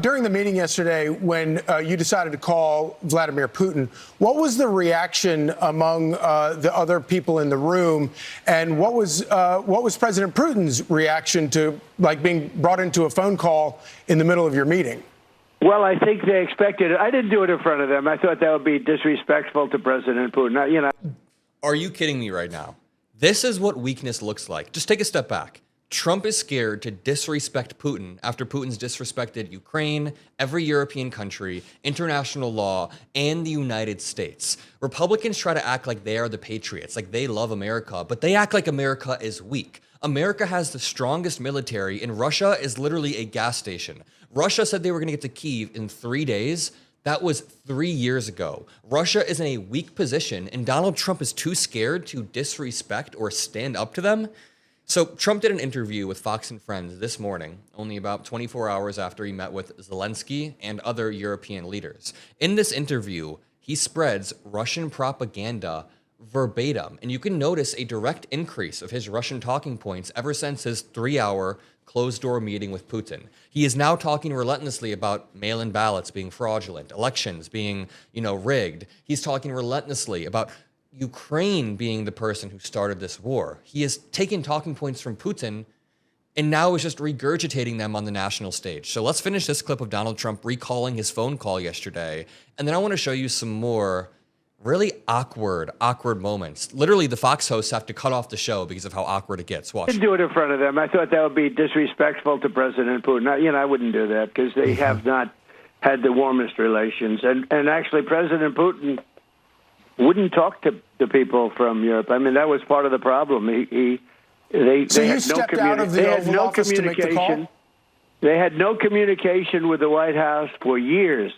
During the meeting yesterday, when you decided to call Vladimir Putin, what was the reaction among the other people in the room, and what was President Putin's reaction to being brought into a phone call in the middle of your meeting? Well, I think they expected it. I didn't do it in front of them. I thought that would be disrespectful to President Putin. Are you kidding me right now? This is what weakness looks like. Just take a step back. Trump is scared to disrespect Putin after Putin's disrespected Ukraine, every European country, international law, and the United States. Republicans try to act like they are the patriots, like they love America, but they act like America is weak. America has the strongest military, and Russia is literally a gas station. Russia said they were going to get to Kyiv in 3 days. That was 3 years ago. Russia is in a weak position, and Donald Trump is too scared to disrespect or stand up to them. So Trump did an interview with Fox and Friends this morning, only about 24 hours after he met with Zelenskyy and other European leaders. In this interview, he spreads Russian propaganda verbatim, and you can notice a direct increase of his Russian talking points ever since his 3-hour closed-door meeting with Putin. He is now talking relentlessly about mail-in ballots being fraudulent, elections being, rigged. He's talking relentlessly about Ukraine being the person who started this war. He has taken talking points from Putin and now is just regurgitating them on the national stage. So let's finish this clip of Donald Trump recalling his phone call yesterday, and then I want to show you some more really awkward moments. Literally, the Fox hosts have to cut off the show because of how awkward it gets. Watch. I didn't do it in front of them. I thought that would be disrespectful to President Putin. I wouldn't do that because they have not had the warmest relations. And actually, President Putin wouldn't talk to people from Europe. I mean, that was part of the problem. They had no communication. They had no communication with the White House for years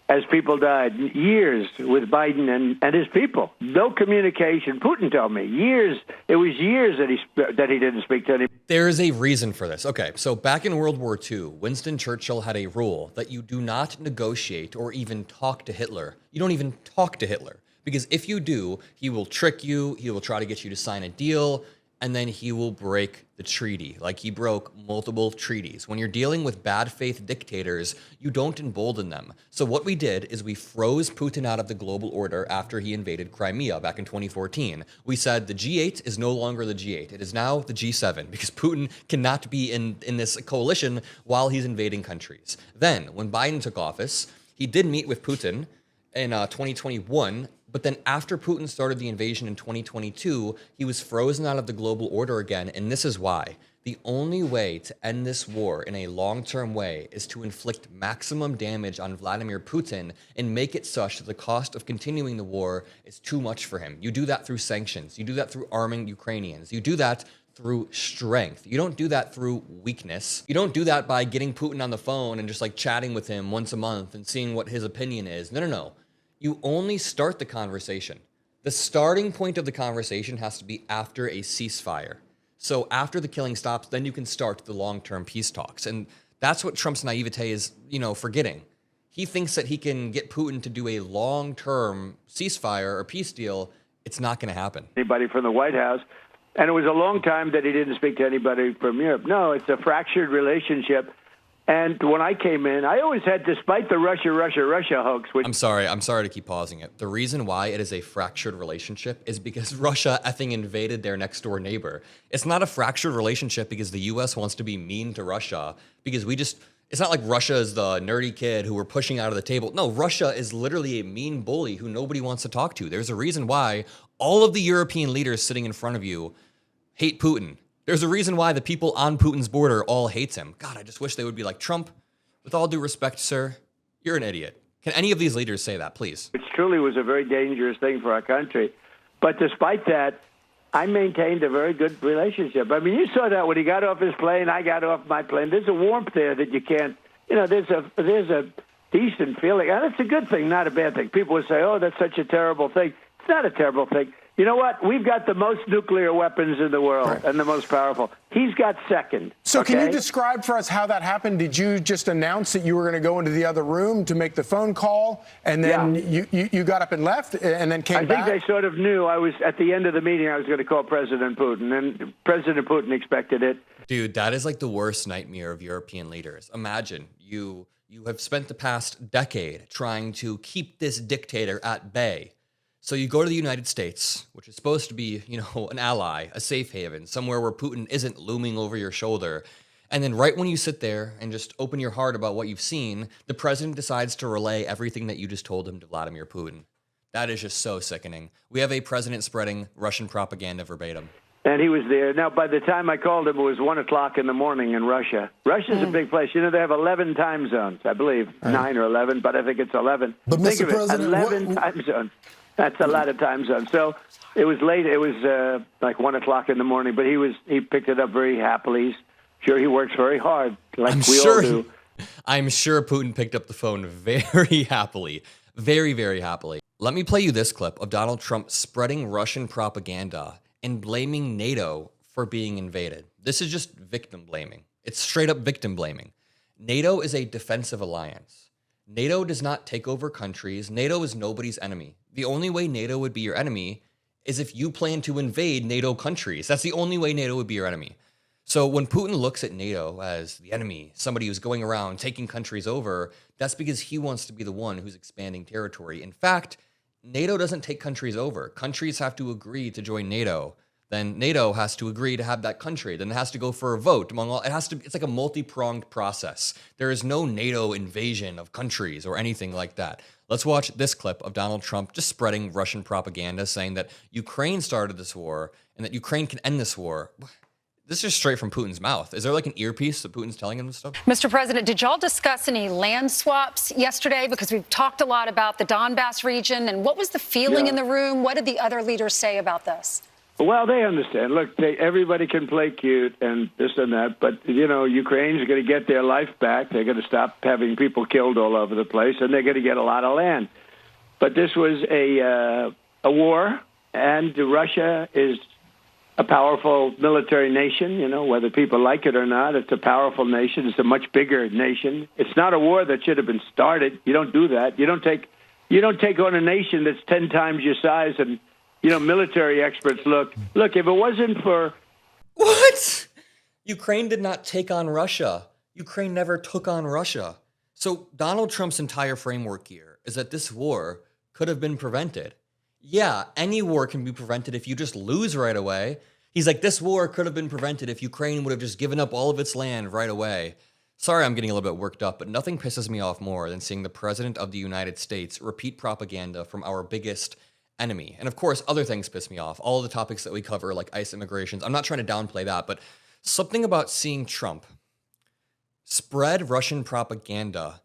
as people died. Years with Biden and his people. No communication. Putin told me years. It was years that he didn't speak to anybody. There is a reason for this. Okay, so back in World War II, Winston Churchill had a rule that you do not negotiate or even talk to Hitler. You don't even talk to Hitler. Because if you do, he will trick you, he will try to get you to sign a deal, and then he will break the treaty, like he broke multiple treaties. When you're dealing with bad faith dictators, you don't embolden them. So what we did is we froze Putin out of the global order after he invaded Crimea back in 2014. We said the G8 is no longer the G8. It is now the G7 because Putin cannot be in this coalition while he's invading countries. Then, when Biden took office, he did meet with Putin in 2021, but then after Putin started the invasion in 2022, he was frozen out of the global order again, and this is why. The only way to end this war in a long-term way is to inflict maximum damage on Vladimir Putin and make it such that the cost of continuing the war is too much for him. You do that through sanctions. You do that through arming Ukrainians. You do that through strength. You don't do that through weakness. You don't do that by getting Putin on the phone and just chatting with him once a month and seeing what his opinion is. No. You only start the conversation. The starting point of the conversation has to be after a ceasefire. So after the killing stops, then you can start the long-term peace talks. And that's what Trump's naivete is, forgetting. He thinks that he can get Putin to do a long-term ceasefire or peace deal. It's not going to happen. Anybody from the White House. And it was a long time that he didn't speak to anybody from Europe. No, it's a fractured relationship. And when I came in, I always had, despite the Russia hoax. I'm sorry to keep pausing it. The reason why it is a fractured relationship is because Russia effing invaded their next door neighbor. It's not a fractured relationship because the U.S. wants to be mean to Russia, because it's not like Russia is the nerdy kid who we're pushing out of the table. No, Russia is literally a mean bully who nobody wants to talk to. There's a reason why all of the European leaders sitting in front of you hate Putin. There's a reason why the people on Putin's border all hate him. God, I just wish they would be like, Trump, with all due respect, sir, you're an idiot. Can any of these leaders say that, please? Which truly was a very dangerous thing for our country. But despite that, I maintained a very good relationship. I mean, you saw that when he got off his plane, I got off my plane. There's a warmth there that you can't, there's a decent feeling. And it's a good thing, not a bad thing. People would say, oh, that's such a terrible thing. It's not a terrible thing. You know what? We've got the most nuclear weapons in the world and the most powerful. He's got second. So can you describe for us how that happened? Did you just announce that you were going to go into the other room to make the phone call, and then you got up and left and then came back? I think they sort of knew I was at the end of the meeting I was going to call President Putin, and President Putin expected it. Dude, that is like the worst nightmare of European leaders. Imagine you have spent the past decade trying to keep this dictator at bay. So you go to the United States, which is supposed to be, an ally, a safe haven, somewhere where Putin isn't looming over your shoulder. And then right when you sit there and just open your heart about what you've seen, the president decides to relay everything that you just told him to Vladimir Putin. That is just so sickening. We have a president spreading Russian propaganda verbatim. And he was there. Now, by the time I called him, it was 1 o'clock in the morning in Russia. Russia's a big place. They have 11 time zones, I believe. 9 or 11, but I think it's 11. But think Mr. President, 11 time zones. That's a lot of time zones. So it was late. It was like 1 o'clock in the morning, but he picked it up very happily. He's sure he works very hard, like all do. I'm sure Putin picked up the phone very happily. Very, very happily. Let me play you this clip of Donald Trump spreading Russian propaganda and blaming NATO for being invaded. This is just victim blaming. It's straight up victim blaming. NATO is a defensive alliance. NATO does not take over countries. NATO is nobody's enemy. The only way NATO would be your enemy is if you plan to invade NATO countries. That's the only way NATO would be your enemy. So when Putin looks at NATO as the enemy, somebody who's going around taking countries over, that's because he wants to be the one who's expanding territory. In fact, NATO doesn't take countries over. Countries have to agree to join NATO. Then NATO has to agree to have that country. Then it has to go for a vote among all. It's like a multi-pronged process. There is no NATO invasion of countries or anything like that. Let's watch this clip of Donald Trump just spreading Russian propaganda saying that Ukraine started this war and that Ukraine can end this war. This is just straight from Putin's mouth. Is there like an earpiece that Putin's telling him this stuff? Mr. President, did y'all discuss any land swaps yesterday? Because we've talked a lot about the Donbass region. And what was the feeling in the room? What did the other leaders say about this? Well, they understand. Look, everybody can play cute and this and that, but, Ukraine's going to get their life back. They're going to stop having people killed all over the place, and they're going to get a lot of land. But this was a war, and Russia is a powerful military nation, whether people like it or not. It's a powerful nation. It's a much bigger nation. It's not a war that should have been started. You don't do that. You don't take on a nation that's 10 times your size and military experts look, if it wasn't for... What? Ukraine did not take on Russia. Ukraine never took on Russia. So Donald Trump's entire framework here is that this war could have been prevented. Yeah, any war can be prevented if you just lose right away. He's like, this war could have been prevented if Ukraine would have just given up all of its land right away. Sorry, I'm getting a little bit worked up, but nothing pisses me off more than seeing the President of the United States repeat propaganda from our biggest enemy. And of course, other things piss me off. All of the topics that we cover, like ICE immigrations. I'm not trying to downplay that, but something about seeing Trump spread Russian propaganda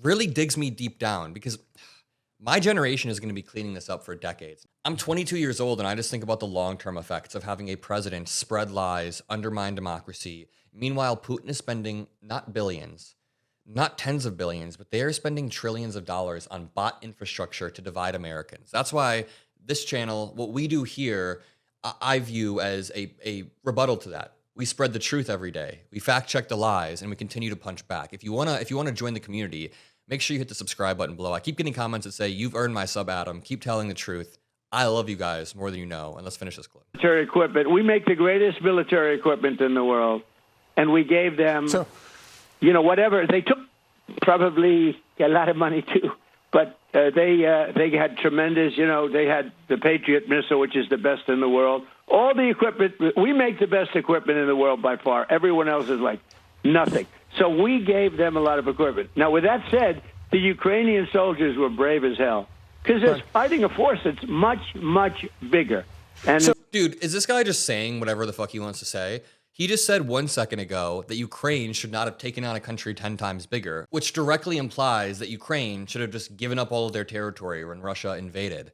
really digs me deep down because my generation is going to be cleaning this up for decades. I'm 22 years old, and I just think about the long-term effects of having a president spread lies, undermine democracy. Meanwhile, Putin is spending not billions, not tens of billions, but they are spending trillions of dollars on bot infrastructure to divide Americans. That's why this channel, what we do here, I view as a rebuttal to that. We spread the truth every day. We fact check the lies, and we continue to punch back. If you wanna join the community, make sure you hit the subscribe button below. I keep getting comments that say, "You've earned my sub, Adam. Keep telling the truth." I love you guys more than you know. And let's finish this clip. Military equipment. We make the greatest military equipment in the world, and we gave them. Whatever. They took probably a lot of money, too. But they had tremendous, they had the Patriot missile, which is the best in the world. All the equipment, we make the best equipment in the world by far. Everyone else is like nothing. So we gave them a lot of equipment. Now, with that said, the Ukrainian soldiers were brave as hell because they're fighting a force that's much, much bigger. And so, dude, is this guy just saying whatever the fuck he wants to say? He just said 1 second ago that Ukraine should not have taken on a country 10 times bigger, which directly implies that Ukraine should have just given up all of their territory when Russia invaded.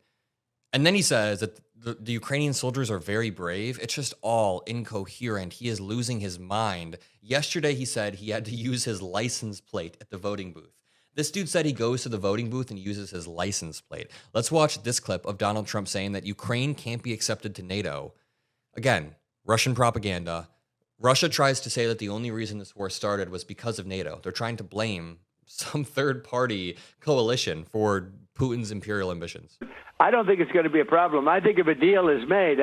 And then he says that the Ukrainian soldiers are very brave. It's just all incoherent. He is losing his mind. Yesterday, he said he had to use his license plate at the voting booth. This dude said he goes to the voting booth and uses his license plate. Let's watch this clip of Donald Trump saying that Ukraine can't be accepted to NATO. Again, Russian propaganda. Russia tries to say that the only reason this war started was because of NATO. They're trying to blame some third-party coalition for Putin's imperial ambitions. I don't think it's going to be a problem. I think if a deal is made,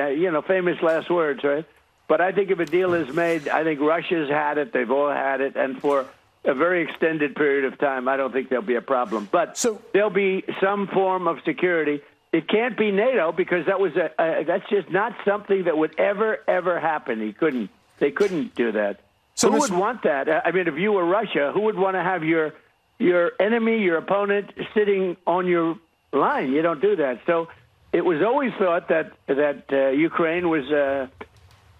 famous last words, right? But I think if a deal is made, I think Russia's had it. They've all had it. And for a very extended period of time, I don't think there'll be a problem. But there'll be some form of security. It can't be NATO because that's just not something that would ever happen. They couldn't do that. So who would want that? I mean, if you were Russia, who would want to have your enemy, your opponent, sitting on your line? You don't do that. So it was always thought that Ukraine was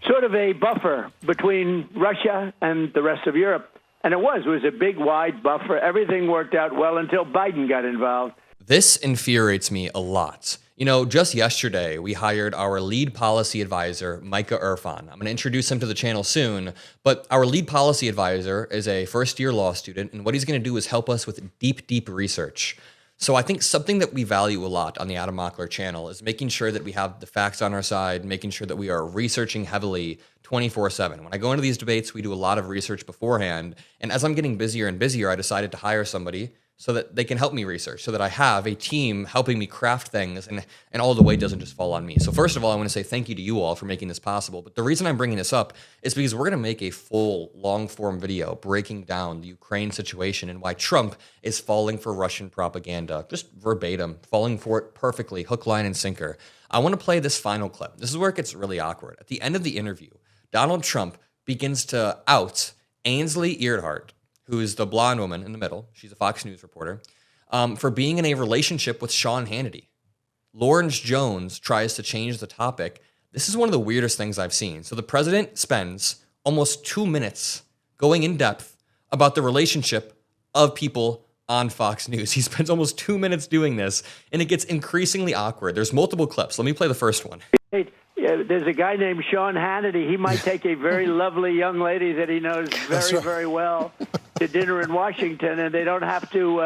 sort of a buffer between Russia and the rest of Europe. And it was a big, wide buffer. Everything worked out well until Biden got involved. This infuriates me a lot. Just yesterday, we hired our lead policy advisor, Micah Irfan. I'm going to introduce him to the channel soon, but our lead policy advisor is a first-year law student, and what he's going to do is help us with deep research. So I think something that we value a lot on the Adam Mockler channel is making sure that we have the facts on our side, making sure that we are researching heavily 24/7. When I go into these debates, we do a lot of research beforehand, and as I'm getting busier and busier, I decided to hire somebody so that they can help me research, so that I have a team helping me craft things and all the weight doesn't just fall on me. So first of all, I want to say thank you to you all for making this possible. But the reason I'm bringing this up is because we're going to make a full long-form video breaking down the Ukraine situation and why Trump is falling for Russian propaganda, just verbatim, falling for it perfectly, hook, line, and sinker. I want to play this final clip. This is where it gets really awkward. At the end of the interview, Donald Trump begins to out Ainsley Earhart, who is the blonde woman in the middle. She's a Fox News reporter, for being in a relationship with Sean Hannity. Lawrence Jones tries to change the topic. This is one of the weirdest things I've seen. So the president spends almost 2 minutes going in depth about the relationship of people on Fox News. He spends almost 2 minutes doing this, and it gets increasingly awkward. There's multiple clips. Let me play the first one. There's a guy named Sean Hannity. He might take a very lovely young lady that he knows very well to dinner in Washington, and they don't have to.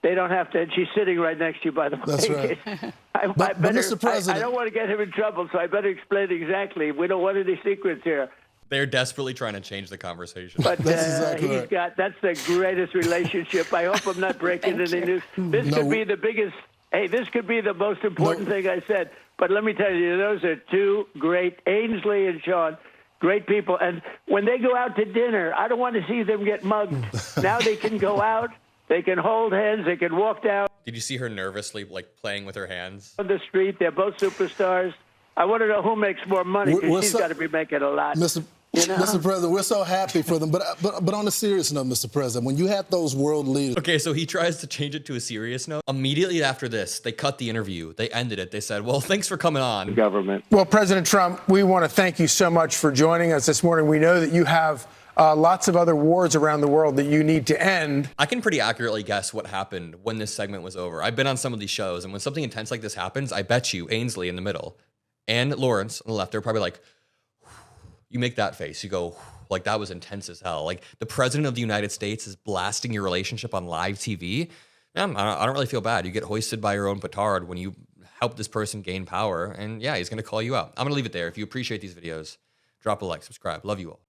And she's sitting right next to you, by the way. That's right. But Mr. President, I don't want to get him in trouble, so I better explain exactly. We don't want any secrets here. They're desperately trying to change the conversation. But that's exactly right. That's the greatest relationship. I hope I'm not breaking any news. This could be the biggest. Hey, this could be the most important thing I said. But let me tell you, those are two great, Ainsley and Sean, great people. And when they go out to dinner, I don't want to see them get mugged. Now they can go out, they can hold hands, they can walk down. Did you see her nervously, playing with her hands? On the street, they're both superstars. I want to know who makes more money, because she's got to be making a lot. Mr. President, we're so happy for them. But on a serious note, Mr. President, when you have those world leaders. Okay, so he tries to change it to a serious note. Immediately after this, they cut the interview. They ended it. They said, well, thanks for coming on. Government. Well, President Trump, we want to thank you so much for joining us this morning. We know that you have lots of other wars around the world that you need to end. I can pretty accurately guess what happened when this segment was over. I've been on some of these shows, and when something intense like this happens, I bet you Ainsley in the middle and Lawrence on the left, they're probably like, you make that face. You go, like, that was intense as hell. Like, the president of the United States is blasting your relationship on live TV. I don't really feel bad. You get hoisted by your own petard when you help this person gain power. And yeah, he's going to call you out. I'm going to leave it there. If you appreciate these videos, drop a like, subscribe. Love you all.